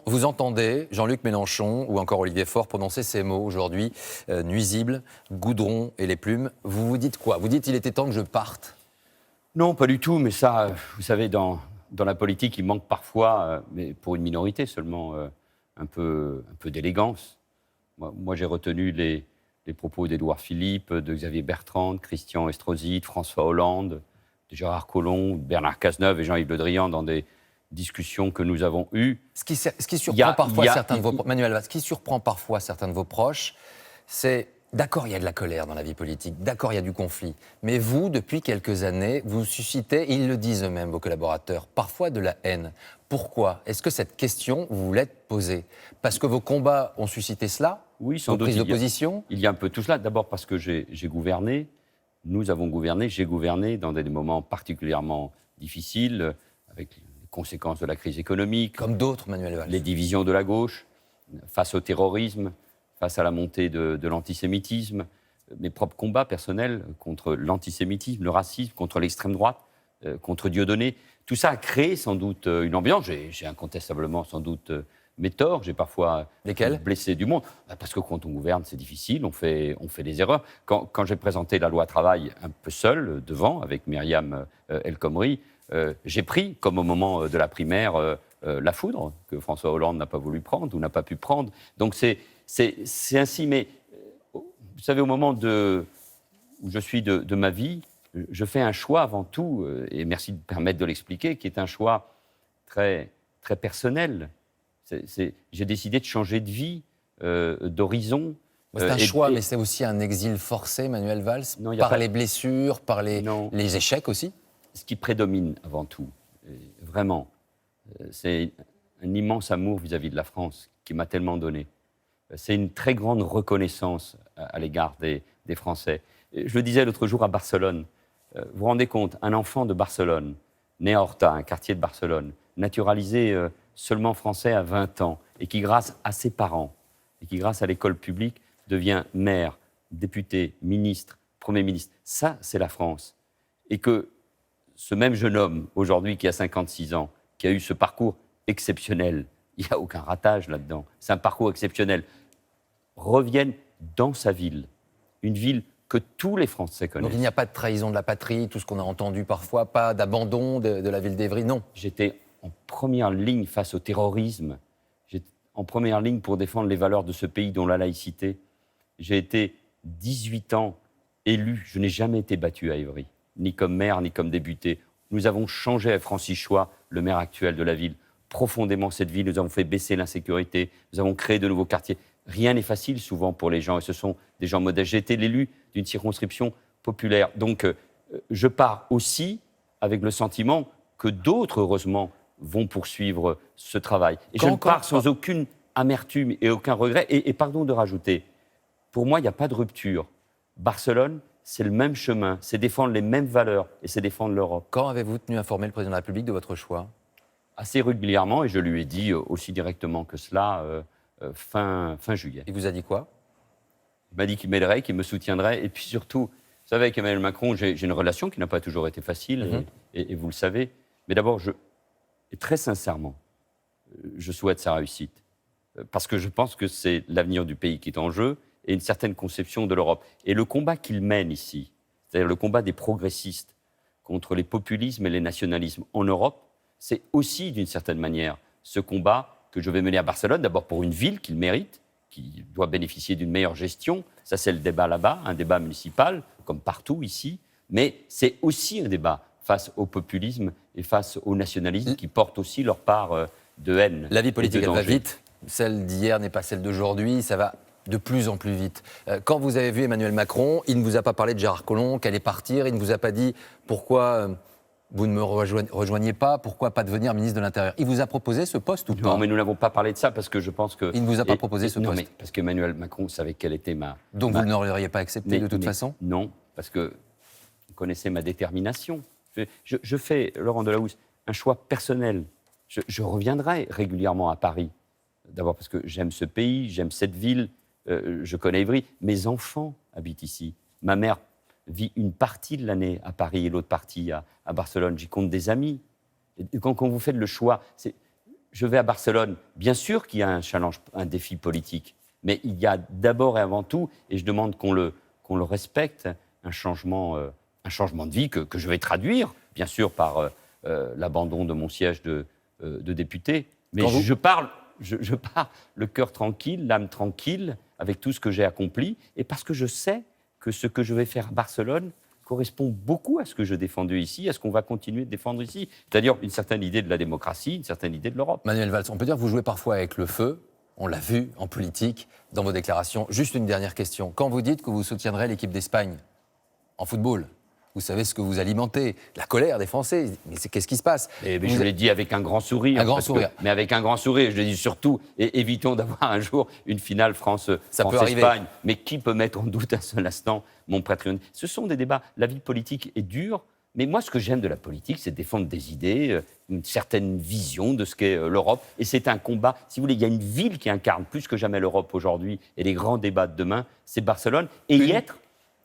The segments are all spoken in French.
Vous entendez Jean-Luc Mélenchon ou encore Olivier Faure prononcer ces mots aujourd'hui, nuisibles, goudron et les plumes. Vous vous dites quoi? Vous dites il était temps que je parte? Non, pas du tout, mais ça, vous savez, dans la politique, il manque parfois, mais pour une minorité seulement, un peu d'élégance. Moi, j'ai retenu les propos d'Édouard Philippe, de Xavier Bertrand, de Christian Estrosi, de François Hollande, de Gérard Collomb, de Bernard Cazeneuve et Jean-Yves Le Drian dans des discussions que nous avons eues. Ce qui surprend parfois certains de vos proches, Manuel Valls, ce qui surprend parfois certains de vos proches, c'est d'accord, il y a de la colère dans la vie politique, d'accord, il y a du conflit, mais vous, depuis quelques années, vous suscitez, ils le disent eux-mêmes, vos collaborateurs, parfois de la haine. Pourquoi? Est-ce que cette question, vous vous l'êtes posée? Parce que vos combats ont suscité cela? Oui, sans vos doute. prises d'opposition? Il y a un peu tout cela. D'abord parce que j'ai gouverné, nous avons gouverné, j'ai gouverné dans des moments particulièrement difficiles, avec les conséquences de la crise économique. Comme d'autres, Manuel Valls. Les divisions de la gauche, face au terrorisme, face à la montée de l'antisémitisme, mes propres combats personnels contre l'antisémitisme, le racisme, contre l'extrême droite, contre Dieudonné. Tout ça a créé sans doute une ambiance. J'ai incontestablement sans doute mes torts. J'ai parfois blessé du monde. Parce que quand on gouverne, c'est difficile, on fait des erreurs. Quand j'ai présenté la loi travail un peu seul, devant, avec Myriam El Khomri, j'ai pris, comme au moment de la primaire, la foudre que François Hollande n'a pas voulu prendre ou n'a pas pu prendre. Donc c'est ainsi. Mais vous savez, au moment où je suis de ma vie, je fais un choix avant tout, et merci de me permettre de l'expliquer, qui est un choix très, très personnel. J'ai décidé de changer de vie, d'horizon. C'est un choix, mais c'est aussi un exil forcé, Manuel Valls, par les blessures, par les échecs aussi. Ce qui prédomine avant tout, vraiment, c'est un immense amour vis-à-vis de la France qui m'a tellement donné. C'est une très grande reconnaissance à l'égard des Français. Je le disais l'autre jour à Barcelone. Vous vous rendez compte, un enfant de Barcelone, né à Horta, un quartier de Barcelone, naturalisé seulement français à 20 ans, et qui, grâce à ses parents, et qui, grâce à l'école publique, devient maire, député, ministre, Premier ministre. Ça, c'est la France. Et que ce même jeune homme, aujourd'hui, qui a 56 ans, qui a eu ce parcours exceptionnel, il n'y a aucun ratage là-dedans, c'est un parcours exceptionnel, revienne dans sa ville, une ville que tous les Français connaissent. Donc il n'y a pas de trahison de la patrie, tout ce qu'on a entendu parfois, pas d'abandon de la ville d'Évry, non. J'étais en première ligne face au terrorisme, j'étais en première ligne pour défendre les valeurs de ce pays, dont la laïcité. J'ai été 18 ans élu, je n'ai jamais été battu à Évry, ni comme maire, ni comme député. Nous avons changé avec Francis Choix, le maire actuel de la ville, profondément cette ville. Nous avons fait baisser l'insécurité, nous avons créé de nouveaux quartiers. Rien n'est facile souvent pour les gens, et ce sont des gens modestes. J'ai été l'élu d'une circonscription populaire. Donc je pars aussi avec le sentiment que d'autres, heureusement, vont poursuivre ce travail. Et je ne pars sans aucune amertume et aucun regret. Et pardon de rajouter, pour moi, il n'y a pas de rupture. Barcelone, c'est le même chemin, c'est défendre les mêmes valeurs et c'est défendre l'Europe. Quand avez-vous tenu informer le président de la République de votre choix? Assez régulièrement, et je lui ai dit aussi directement que cela fin juillet. Il vous a dit quoi? Il m'a dit qu'il m'aiderait, qu'il me soutiendrait, et puis surtout, vous savez, avec Emmanuel Macron, j'ai une relation qui n'a pas toujours été facile, et vous le savez, mais d'abord, et très sincèrement, je souhaite sa réussite, parce que je pense que c'est l'avenir du pays qui est en jeu, et une certaine conception de l'Europe. Et le combat qu'il mène ici, c'est-à-dire le combat des progressistes contre les populismes et les nationalismes en Europe, c'est aussi, d'une certaine manière, ce combat que je vais mener à Barcelone, d'abord pour une ville qu'il mérite, qui doit bénéficier d'une meilleure gestion. Ça, c'est le débat là-bas, un débat municipal, comme partout ici. Mais c'est aussi un débat face au populisme et face au nationalisme qui portent aussi leur part de haine. La vie politique, elle va vite. Celle d'hier n'est pas celle d'aujourd'hui. Ça va de plus en plus vite. Quand vous avez vu Emmanuel Macron, il ne vous a pas parlé de Gérard Collomb, qu'elle allait partir. Il ne vous a pas dit pourquoi vous ne me rejoignez pas, pourquoi pas devenir ministre de l'Intérieur. Il vous a proposé ce poste ou pas? Non, mais nous n'avons pas parlé de ça parce que je pense que... Il ne vous a pas proposé ce poste? Non, mais parce qu'Emmanuel Macron savait quelle était ma... Donc vous ne l'auriez pas accepté de toute façon? Non, parce que vous connaissez ma détermination. Je fais, Laurent Delahousse, un choix personnel. Je reviendrai régulièrement à Paris. D'abord parce que j'aime ce pays, j'aime cette ville, je connais Évry. Mes enfants habitent ici. Ma mère vit une partie de l'année à Paris et l'autre partie à Barcelone. J'y compte des amis. Et quand vous faites le choix, je vais à Barcelone. Bien sûr qu'il y a un challenge, un défi politique, mais il y a d'abord et avant tout, et je demande qu'on le respecte, un changement de vie que je vais traduire, bien sûr, par l'abandon de mon siège de député. Mais je pars le cœur tranquille, l'âme tranquille, avec tout ce que j'ai accompli, et parce que je sais que ce que je vais faire à Barcelone correspond beaucoup à ce que je défendais ici, à ce qu'on va continuer de défendre ici. C'est-à-dire une certaine idée de la démocratie, une certaine idée de l'Europe. Manuel Valls, on peut dire que vous jouez parfois avec le feu. On l'a vu en politique, dans vos déclarations. Juste une dernière question. Quand vous dites que vous soutiendrez l'équipe d'Espagne en football, vous savez ce que vous alimentez, la colère des Français. Mais qu'est-ce qui se passe? Mais je l'ai dit avec un grand sourire. Un grand sourire. Mais avec un grand sourire. Je l'ai dit surtout, et évitons d'avoir un jour une finale France-Espagne. Mais qui peut mettre en doute un seul instant mon patriotisme? Ce sont des débats. La vie politique est dure. Mais moi, ce que j'aime de la politique, c'est défendre des idées, une certaine vision de ce qu'est l'Europe. Et c'est un combat. Si vous voulez, il y a une ville qui incarne plus que jamais l'Europe aujourd'hui et les grands débats de demain, c'est Barcelone. Et y être,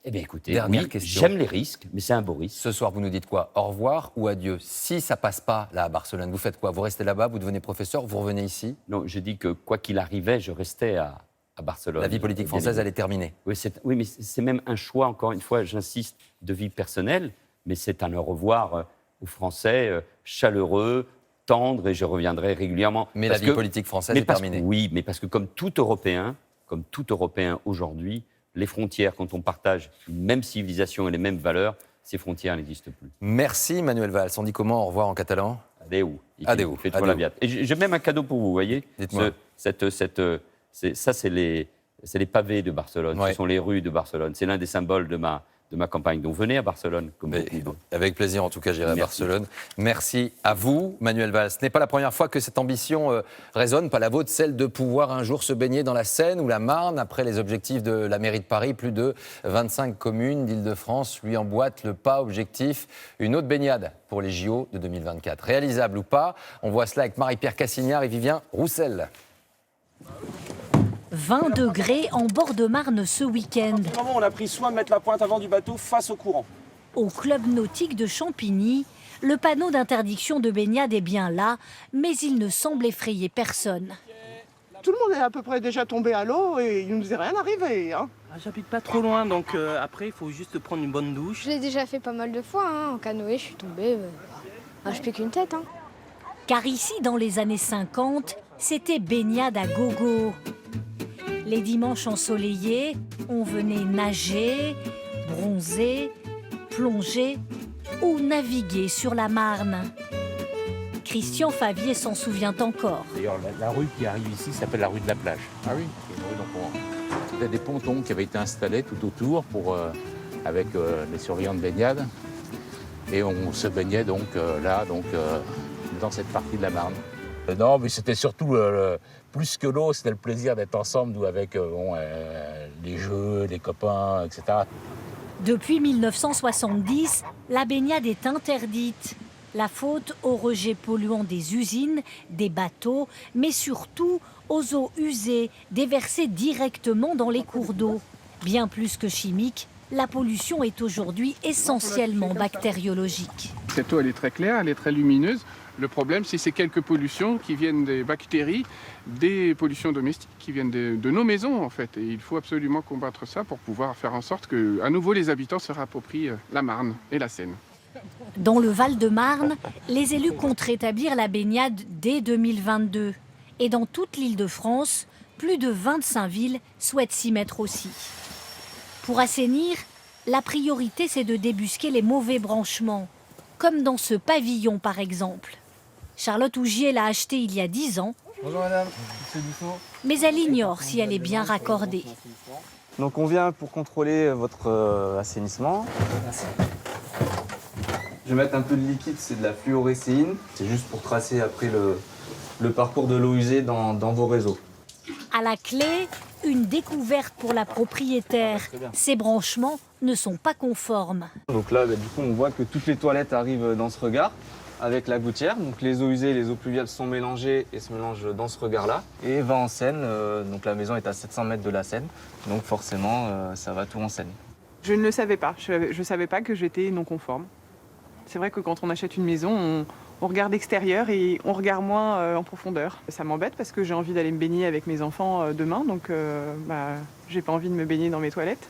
eh bien écoutez, oui, j'aime les risques, mais c'est un beau risque. Ce soir, vous nous dites quoi? Au revoir ou adieu? Si ça passe pas, là, à Barcelone, vous faites quoi? Vous restez là-bas, vous devenez professeur, vous revenez ici? Non, je dis que quoi qu'il arrivait, je restais à Barcelone. La vie politique française, elle est terminée. Oui, mais c'est même un choix, encore une fois, j'insiste, de vie personnelle. Mais c'est un au revoir aux Français, chaleureux, tendre, et je reviendrai régulièrement. Mais la vie politique française est terminée. Oui, mais parce que comme tout Européen aujourd'hui, les frontières, quand on partage une même civilisation et les mêmes valeurs, ces frontières n'existent plus. Merci Manuel Valls. On dit comment au revoir en catalan? Adeu. Adeu. Faites-toi la biate. Et j'ai même un cadeau pour vous, vous voyez. Dites-moi. Ça, c'est les pavés de Barcelone, ouais. Ce sont les rues de Barcelone. C'est l'un des symboles de ma campagne. Donc venez à Barcelone. Avec plaisir, en tout cas, j'irai à Barcelone. Merci à vous, Manuel Valls. Ce n'est pas la première fois que cette ambition résonne, pas la vôtre, celle de pouvoir un jour se baigner dans la Seine ou la Marne. Après les objectifs de la mairie de Paris, plus de 25 communes d'Île-de-France lui emboîtent le pas. Objectif, une autre baignade pour les JO de 2024. Réalisable ou pas, on voit cela avec Marie-Pierre Cassignard et Vivien Roussel. 20 degrés en bord de Marne ce week-end. On a pris soin de mettre la pointe avant du bateau face au courant. Au club nautique de Champigny, le panneau d'interdiction de baignade est bien là, mais il ne semble effrayer personne. Tout le monde est à peu près déjà tombé à l'eau et il ne nous est rien arrivé. Hein. J'habite pas trop loin, donc après il faut juste prendre une bonne douche. Je l'ai déjà fait pas mal de fois, en canoë, je suis tombée. Je pique une tête. Car ici, dans les années 50, c'était baignade à gogo. Les dimanches ensoleillés, on venait nager, bronzer, plonger ou naviguer sur la Marne. Christian Favier s'en souvient encore. D'ailleurs, la rue qui arrive ici s'appelle la rue de la plage. Ah oui. Il y a des pontons qui avaient été installés tout autour avec les surveillants de baignade. Et on se baignait donc dans cette partie de la Marne. Non, mais c'était surtout, plus que l'eau, c'était le plaisir d'être ensemble, nous, avec les jeux, les copains, etc. Depuis 1970, la baignade est interdite. La faute aux rejets polluants des usines, des bateaux, mais surtout aux eaux usées, déversées directement dans les cours d'eau. Bien plus que chimique, la pollution est aujourd'hui essentiellement bactériologique. Cette eau, elle est très claire, elle est très lumineuse. Le problème, c'est ces quelques pollutions qui viennent des bactéries, des pollutions domestiques qui viennent de nos maisons, en fait. Et il faut absolument combattre ça pour pouvoir faire en sorte que, à nouveau, les habitants se réapproprient la Marne et la Seine. Dans le Val-de-Marne, les élus comptent rétablir la baignade dès 2022. Et dans toute l'Île-de-France, plus de 25 villes souhaitent s'y mettre aussi. Pour assainir, la priorité, c'est de débusquer les mauvais branchements, comme dans ce pavillon par exemple. Charlotte Ougier l'a acheté il y a 10 ans. Bonjour madame, mais elle ignore si elle est bien raccordée. Donc on vient pour contrôler votre assainissement. Merci. Je vais mettre un peu de liquide, c'est de la fluorécéine. C'est juste pour tracer après le parcours de l'eau usée dans vos réseaux. À la clé, une découverte pour la propriétaire. Ces branchements ne sont pas conformes. Donc là, du coup, on voit que toutes les toilettes arrivent dans ce regard avec la gouttière. Donc les eaux usées et les eaux pluviales sont mélangées et se mélangent dans ce regard-là. Et va en Seine, donc la maison est à 700 mètres de la Seine. Donc forcément, ça va tout en Seine. Je ne le savais pas. Je ne savais pas que j'étais non conforme. C'est vrai que quand on achète une maison, on regarde extérieur et on regarde moins en profondeur. Ça m'embête parce que j'ai envie d'aller me baigner avec mes enfants demain, donc j'ai pas envie de me baigner dans mes toilettes.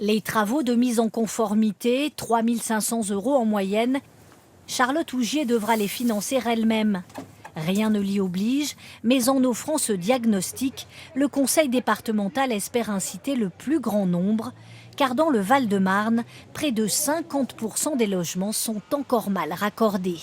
Les travaux de mise en conformité, 3 500 € en moyenne, Charlotte Ougier devra les financer elle-même. Rien ne l'y oblige, mais en offrant ce diagnostic, le conseil départemental espère inciter le plus grand nombre, car dans le Val-de-Marne, près de 50% des logements sont encore mal raccordés.